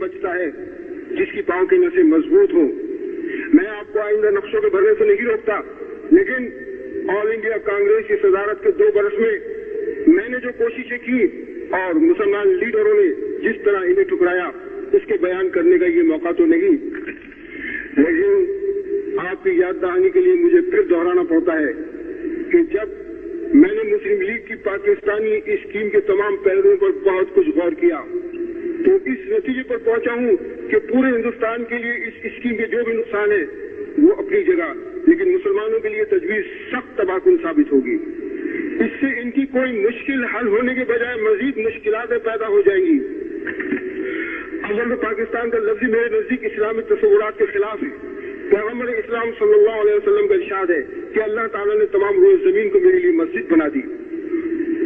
बचता है जिसकी पांव की नसें मजबूत हों। मैं आपको आइंदा नक्शों के भरने से नहीं रोकता, लेकिन ऑल इंडिया कांग्रेस की सदारत के 2 बरस में मैंने जो कोशिशें की और मुसलमान लीडरों ने जिस तरह इन्हें ठुकराया, उसके बयान करने का ये मौका तो नहीं, लेकिन आपकी याद दहानी के लिए मुझे फिर दोहराना पड़ता है कि जब मैंने मुस्लिम लीग की पाकिस्तानी स्कीम के तमाम पहलुओं पर बहुत कुछ गौर किया तो इस नतीजे पर पहुंचा हूं कि पूरे हिंदुस्तान के लिए इस स्कीम के जो भी नुकसान है वो अपनी जगह, लेकिन मुसलमानों के लिए तजवीज सख्त तबाहकुन साबित होगी। इससे इनकी कोई मुश्किल हल होने के बजाय मजीद मुश्किलातें पैदा हो जाएंगी। अव्वल पाकिस्तान का लफ्ज़ मेरे नजदीक इस्लामी तस्वुरात के खिलाफ है। पैगम्बर इस्लाम सल्लल्लाहु अलैहि वसल्लम का इरशाद है कि अल्लाह ताला ने तमाम रोज़ जमीन को मेरे लिए मस्जिद बना दी।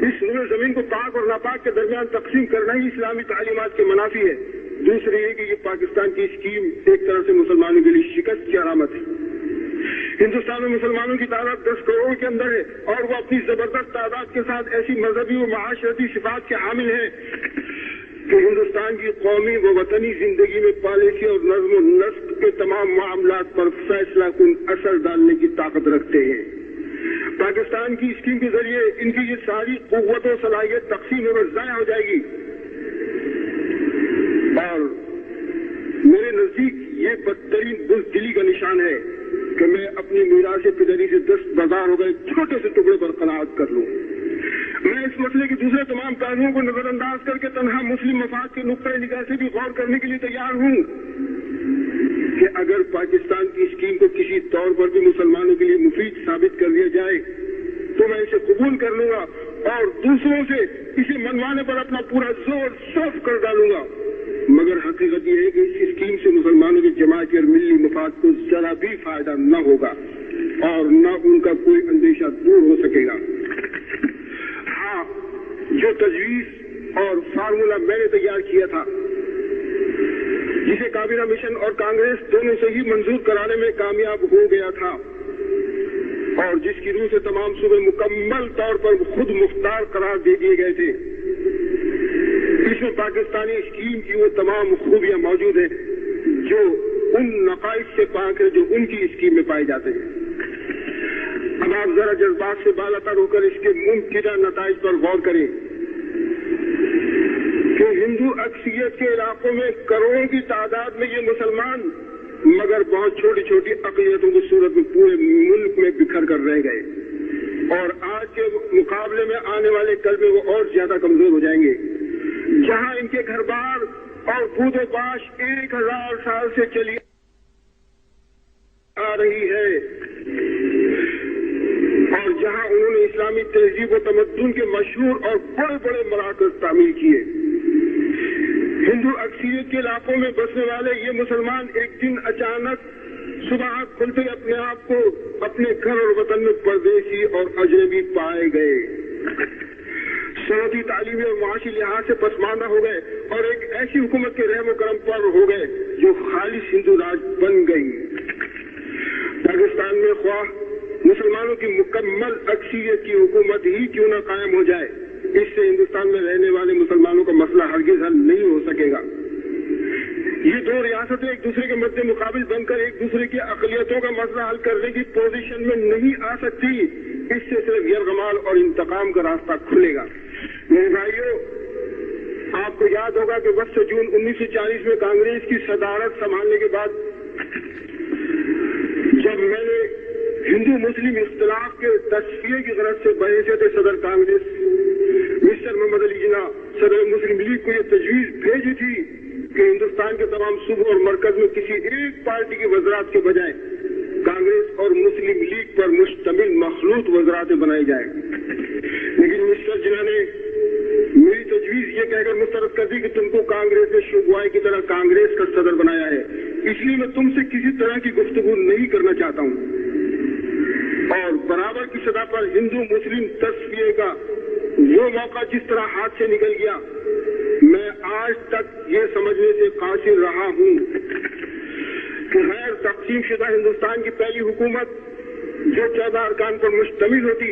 इस रोज़ जमीन को पाक और नापाक के दरमियान तकसीम करना ही इस्लामी तालीमात के मुनाफी है। दूसरी है कि ये पाकिस्तान की स्कीम एक तरह से मुसलमानों के लिए शिकस्त की अलामत है। हिंदुस्तान में मुसलमानों की तादाद 10 करोड़ के अंदर है और वो अपनी जबरदस्त तादाद के साथ ऐसी मजहबी और माशरती सिफात के हामिल है कि हिंदुस्तान की कौमी व वतनी जिंदगी में पॉलिसी और नज्म नस्क के तमाम मामलात पर फैसला कुन असर डालने की ताकत रखते हैं। पाकिस्तान की स्कीम के जरिए इनकी ये सारी कुव्वत और सलाहियत तकसीम और ज़ाया हो जाएगी और मेरे नजदीक ये बदतरीन बुज़दिली का निशान है कि मैं अपनी मीरास पिदरी से दस्तबरदार हो गए छोटे से टुकड़े पर कनाअत कर लूं। मैं इस मसले के दूसरे तमाम पहलुओं को नजरअंदाज करके तन्हा मुस्लिम मफाद के नुक्ते निगाह से भी गौर करने के लिए तैयार हूं कि अगर पाकिस्तान की स्कीम को किसी तौर पर भी मुसलमानों के लिए मुफीद साबित कर दिया जाए तो मैं इसे कबूल कर लूंगा और दूसरों से इसे मनवाने पर अपना पूरा जोर सौंप कर डालूंगा। मगर हकीकत यह है कि इस स्कीम से मुसलमानों के जमाती और मिली मफाद को जरा भी फायदा न होगा और न उनका कोई अंदेशा दूर हो सकेगा। हाँ, जो तजवीज और फार्मूला मैंने तैयार किया था, जिसे काबीना मिशन और कांग्रेस दोनों से ही मंजूर कराने में कामयाब हो गया था और जिसकी रूह से तमाम सूबे मुकम्मल तौर पर खुद मुख्तार करार दे दिए गए थे, इसमें पाकिस्तानी स्कीम की वो तमाम खूबियां मौजूद हैं जो उन नकाइश से पाक है जो उनकी स्कीम में पाए जाते हैं। अब आप जरा जज्बात से बालातर होकर इसके मुमकिन नताइज पर गौर करें कि हिंदू अक्सरियत के इलाकों में करोड़ों की तादाद में ये मुसलमान मगर बहुत छोटी छोटी अक़लियतों की सूरत में पूरे मुल्क में बिखर कर रह गए और आज के मुकाबले में आने वाले कल में वो और ज्यादा कमजोर हो जाएंगे। जहां इनके घर बार और बूदो बाश 1000 साल से चली आ रही है और जहां उन्होंने इस्लामी तहजीब व तमद्दुन के मशहूर और बड़े बड़े मराकज़ तामीर किए, हिंदू अक्सरियत के इलाकों में बसने वाले ये मुसलमान एक दिन अचानक सुबह खुलते अपने आप को अपने घर और वतन में परदेसी और अजनबी पाए गए, सनती तालीमी और माशी लिहाज से पसमानदा हो गए और एक ऐसी हुकूमत के रहम करम पर हो गए जो खालिस हिंदू राज बन गई। पाकिस्तान में ख्वाह मुसलमानों की मुकम्मल अक्सरियत की हुकूमत ही क्यों न कायम हो जाए, इससे हिंदुस्तान में रहने वाले मुसलमानों का मसला हरगिज हल नहीं हो सकेगा। ये 2 रियासतें एक दूसरे के मद्दे मुकाबिल बनकर एक दूसरे की अक़लियतों का मसला हल करने की पोजीशन में नहीं आ सकती। इससे सिर्फ यरगमाल और इंतकाम का रास्ता खुलेगा। मेरे भाइयों, आपको याद होगा कि 10 जून 1940 में कांग्रेस की सदारत संभालने के बाद जब मैंने हिंदू मुस्लिम इख्तिलाफ के तस्फिये की गरज से बहैसियत सदर कांग्रेस मिस्टर मोहम्मद अली जिन्ना सदर मुस्लिम लीग को यह तजवीज भेजी थी कि हिंदुस्तान के तमाम सूबों और मरकज में किसी एक पार्टी के वज़रात के बजाय कांग्रेस और मुस्लिम लीग पर मुश्तमिल मखलूत वज़रातें बनाई जाए, लेकिन मिस्टर जिन्ना ने मेरी तजवीज ये कहकर मुस्तरद कर दी कि तुमको कांग्रेस ने शुगवाई की तरह कांग्रेस का सदर बनाया है, इसलिए मैं तुमसे किसी तरह की गुफ्तगू नहीं करना चाहता हूँ। और बराबर की सतह पर हिंदू मुस्लिम तस्फिये का वो मौका जिस तरह हाथ से निकल गया, मैं आज तक ये समझने से कासिर रहा हूँ कि गैर तक़सीम शुदा हिंदुस्तान की पहली हुकूमत जो 14 अरकान पर मुश्तमिल होती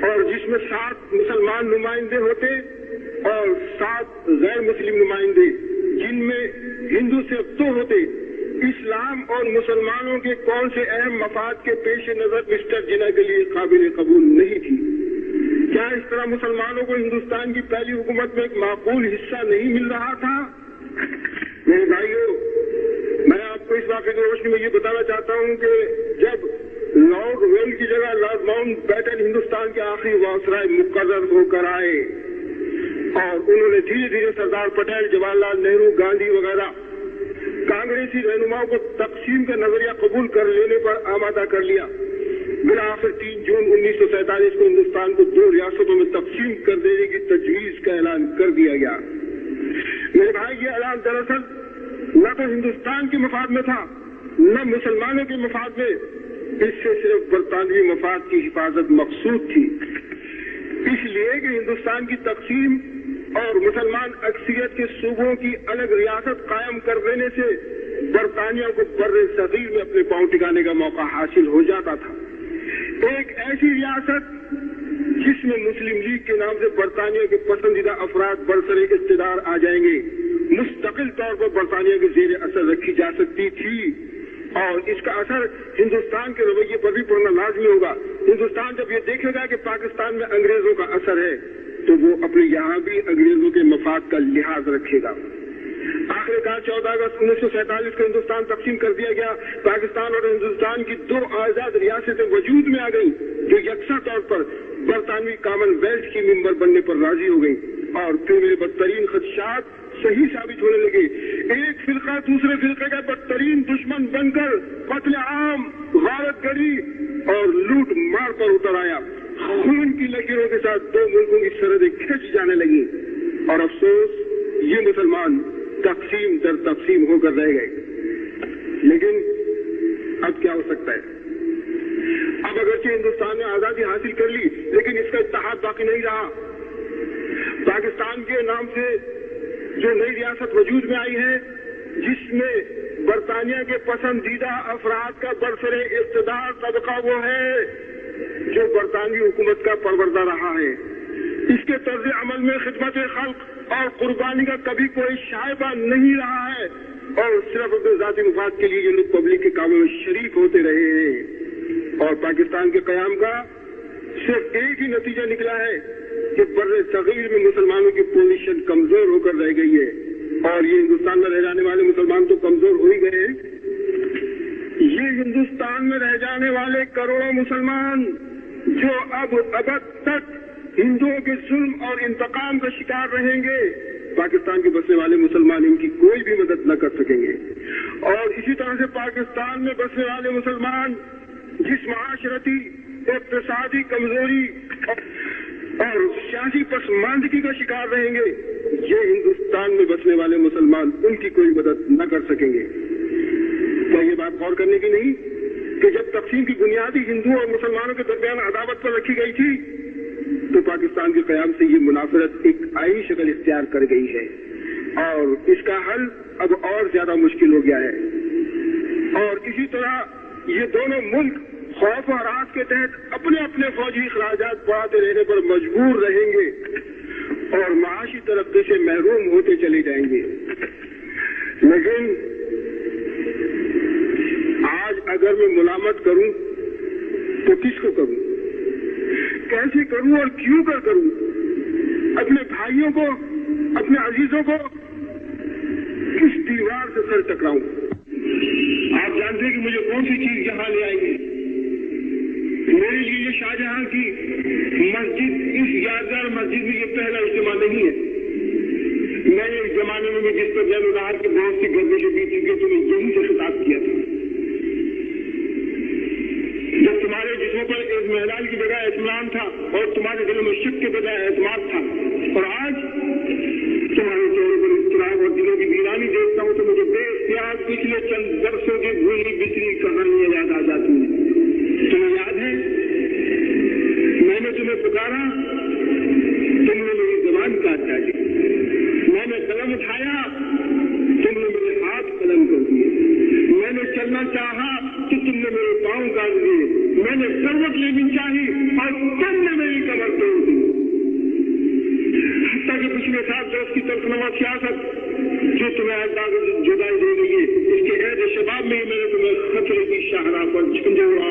और जिसमें 7 मुसलमान नुमाइंदे होते और 7 गैर मुस्लिम नुमाइंदे, जिनमें हिंदू सिर्फ दो होते, इस्लाम और मुसलमानों के कौन से अहम मफाद के पेश नजर मिस्टर जिन्ना के लिए काबिल कबूल नहीं थी? क्या इस तरह मुसलमानों को हिंदुस्तान की पहली हुकूमत में एक माकूल हिस्सा नहीं मिल रहा था? मेरे भाइयों, मैं आपको इस वाक़े की रोशनी में ये बताना चाहता हूँ कि जब लॉर्ड वेल की जगह लॉर्ड माउंट बैटन हिंदुस्तान के आखिरी वायसराय मुकर्रर होकर आए और उन्होंने धीरे धीरे सरदार पटेल, जवाहरलाल नेहरू, गांधी वगैरह कांग्रेसी रहनुमाओं को तकसीम का नजरिया कबूल कर लेने पर आमादा कर लिया। बिलाखिर 3 जून 1947 को हिंदुस्तान को 2 रियासतों में तकसीम कर देने की तजवीज का ऐलान कर दिया गया। मेरे भाई, ये ऐलान दरअसल न तो हिंदुस्तान के मफाद में था न मुसलमानों के मफाद में, इससे सिर्फ बरतानवी मफाद की हिफाजत मकसूद थी। इसलिए कि हिंदुस्तान की तकसीम और मुसलमान अक्सरियत के सूबों की अलग रियासत कायम कर देने से बरतानिया को बर्रे सगीर में अपने पांव टिकाने का मौका हासिल हो जाता था। एक ऐसी रियासत जिसमें मुस्लिम लीग के नाम से बरतानिया के पसंदीदा अफराद बरसरे इक़्तिदार आ जाएंगे, मुस्तकिल तौर पर बरतानिया के जेर असर रखी जा सकती थी और इसका असर हिंदुस्तान के रवैये पर भी पड़ना लाजमी होगा। हिंदुस्तान जब ये देखेगा कि पाकिस्तान में अंग्रेजों का असर है तो वो अपने यहाँ भी अंग्रेजों के मफाद का लिहाज रखेगा। आखिरकार 14 अगस्त 1947 को हिंदुस्तान तकसीम कर दिया गया। पाकिस्तान और हिंदुस्तान की 2 आजाद रियासतें वजूद में आ गई जो यकसा तौर पर बरतानवी कॉमनवेल्थ की मेंबर बनने पर राजी हो गई और फिर मेरे बदतरीन खदशात सही साबित होने लगे। एक फिरका दूसरे फिरके का बदतरीन दुश्मन बनकर कत्ल आम, गारतगरी और लूट मार पर उतर आया। खून की लकीरों के साथ 2 मुल्कों की सरहदें खिंच जाने लगी और अफसोस ये मुसलमान तकसीम दर तकसीम होकर रह गए। लेकिन अब क्या हो सकता है? अब अगरचे हिंदुस्तान ने आजादी हासिल कर ली लेकिन इसका इत्तेहाद बाकी नहीं रहा। पाकिस्तान के नाम से जो नई रियासत वजूद में आई है जिसमें बरतानिया के पसंदीदा अफराद का बरसरे इक़्तिदार तबका वो है जो बरतानवी हुकूमत का परवरदा रहा है। इसके तर्ज अमल में खिदमत खल्क और कुर्बानी का कभी कोई शायबा नहीं रहा है और सिर्फ अपने जाती मुफाद के लिए ये लोग पब्लिक के कामों में शरीक होते रहे हैं। और पाकिस्तान के कयाम का सिर्फ एक ही नतीजा निकला है कि बर्रे सगीर में मुसलमानों की पोजीशन कमजोर होकर रह गई है और ये हिंदुस्तान में रह जाने वाले मुसलमान तो कमजोर हो ही गए हैं। ये हिंदुस्तान में रह जाने वाले करोड़ों मुसलमान जो अब तक हिंदुओं के जुल्म और इंतकाम का शिकार रहेंगे, पाकिस्तान के बसने वाले मुसलमान इनकी कोई भी मदद न कर सकेंगे। और इसी तरह से पाकिस्तान में बसने वाले मुसलमान जिस माशरती, इक़्तिसादी कमजोरी और सियासी पसमानदगी का शिकार रहेंगे, ये हिंदुस्तान में बसने वाले मुसलमान उनकी कोई मदद न कर सकेंगे। क्या ये बात गौर करने की नहीं कि जब तकसीम की बुनियादी हिंदू और मुसलमानों के दरमियान अदावत पर रखी गई थी तो पाकिस्तान के कयाम से ये मुनाफरत एक आईनी शक्ल इख्तियार कर गई है और इसका हल अब और ज्यादा मुश्किल हो गया है। और इसी तरह ये दोनों मुल्क खौफ और राज के तहत अपने अपने फौजी अखराजात बढ़ाते रहने पर मजबूर रहेंगे और माशी तरक्की से महरूम होते चले जाएंगे। लेकिन आज अगर मैं मुलामत करूं तो किसको करूं, कैसे करूं और क्यों कर करूं? अपने भाइयों को, अपने अजीजों को किस दीवार से सर टकराऊं? आप जानते हैं कि मुझे कौन सी चीज यहाँ ले आएगी। मेरे लिए ये शाहजहां की मस्जिद, इस यादगार मस्जिद में ये पहला इज्तिमा नहीं है। मैंने इस जमाने में जिस पर जैनुलहर के बहुत सी गर्दिशें बीत चुकी तो मैं यहीं से खिताब किया था। जब तुम्हारे जिस्मों पर इज़्मिलाल की बजाय इत्मीनान था और तुम्हारे दिलों में शक के बजाय एतमाद था, और आज तुम्हारे चेहरे पर इज़्तिराब और दिलों की वीरानी देखता हूँ तो मुझे बेइख्तियार पिछले चंद बरसों की भूली बिसरी कहानियां याद आ जाती हैं। तुम्हें याद है मैंने तुम्हें पुकारा, तुमने मेरी ज़बान काट डाली। मैंने कलम उठाया, तुमने मेरे हाथ कलम कर दिए। मैंने चलना चाहा तो तुमने मेरे पांव काट दिए। मैंने करवट लेनी चाही और तुमने मेरी कमर तोड़ दी। हत्ता कि पिछले 7 बरस की तरफनुमा सियासत जो تمہیں اجداد سے جدائی دے گئی ہے، اس کے عہد شباب میں ہی میں نے تمہیں خطرے کی شاہراہ پر جھنڈے اڑا